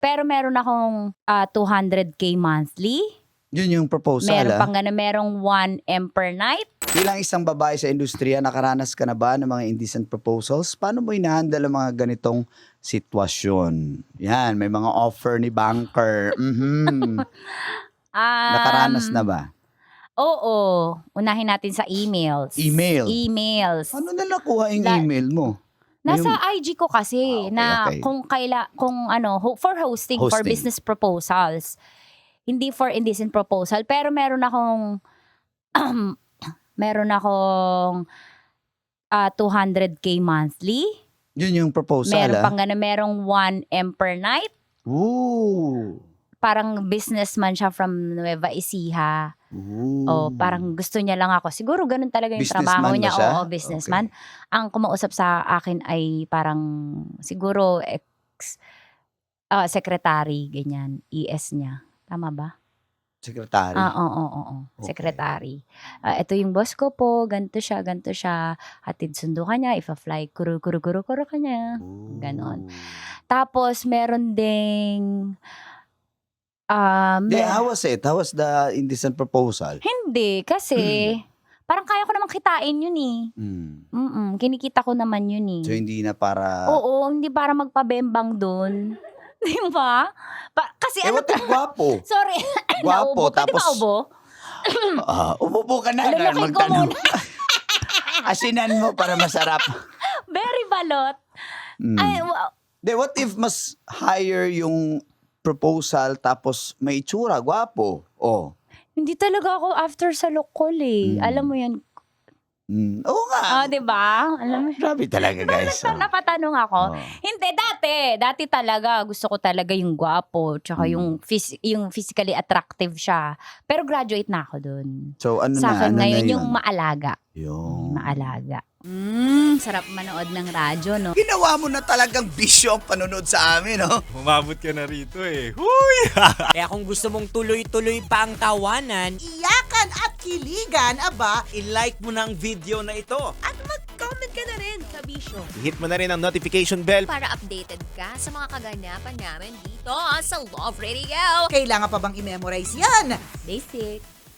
Pero meron akong 200K monthly. Yun yung proposal. Meron pang gano'n, merong 1M per night. Bilang isang babae sa industriya, nakaranas ka na ba ng mga indecent proposals? Paano mo inahandle ang mga ganitong sitwasyon? Yan, may mga offer ni banker. Nakaranas na ba? Oo. Unahin natin sa emails. Emails. Ano na nakuha yung email mo? Nasa IG ko kasi okay. For hosting, for business proposals. Hindi for indecent proposal, pero meron akong 200K monthly. Yun yung proposal. Meron pang gano'n, merong 1M per night. Ooh. Parang businessman siya from Nueva Ecija. O parang gusto niya lang ako. Siguro ganun talaga yung trabaho niya. Oo, businessman. Okay. Ang kumausap sa akin ay parang siguro secretary, ganyan. ES niya. Tama ba? Secretary? Oo. Okay. Secretary. Ito yung boss ko po. Ganto siya. Hatid sundo ka niya. Ifa-fly. Kuro ka niya. Ganon. Tapos meron ding how was it? How was the indecent proposal? Hindi, kasi parang kaya ko naman kitain yun eh. Kinikita ko naman yun eh. So hindi na para... Oo, hindi para magpabembang dun. Di ba? Kasi what if gwapo? Sorry. Gwapo, Pwede tapos... ba ubo? Umupo ka na. Lalaking ko muna. Asinan mo para masarap. Very balot. Ay, what if mas higher yung proposal tapos may itsura, gwapo? Hindi talaga ako after sa lokol eh. Alam mo yan. Oo nga. Diba? Alam mo. Grabe talaga, guys. Napatanong ako. Hindi, dati talaga. Gusto ko talaga yung gwapo. Tsaka yung physically attractive siya. Pero graduate na ako dun. So, sa akin ngayon, na yung maalaga. Yung maalaga. Sarap manood ng radyo, no? Ginawa mo na talagang bisyo ang panonood sa amin, no? Umabot ka na rito eh. Huy! Kaya kung gusto mong tuloy-tuloy pa ang tawanan, iyakan at kiligan, aba, i-like mo na ang video na ito. at mag-comment ka na rin, kabisyo. Hit mo na rin ang notification bell. Para updated ka sa mga kaganapan namin dito sa Love Radio. Kailangan pa bang i-memorize yan? Basic.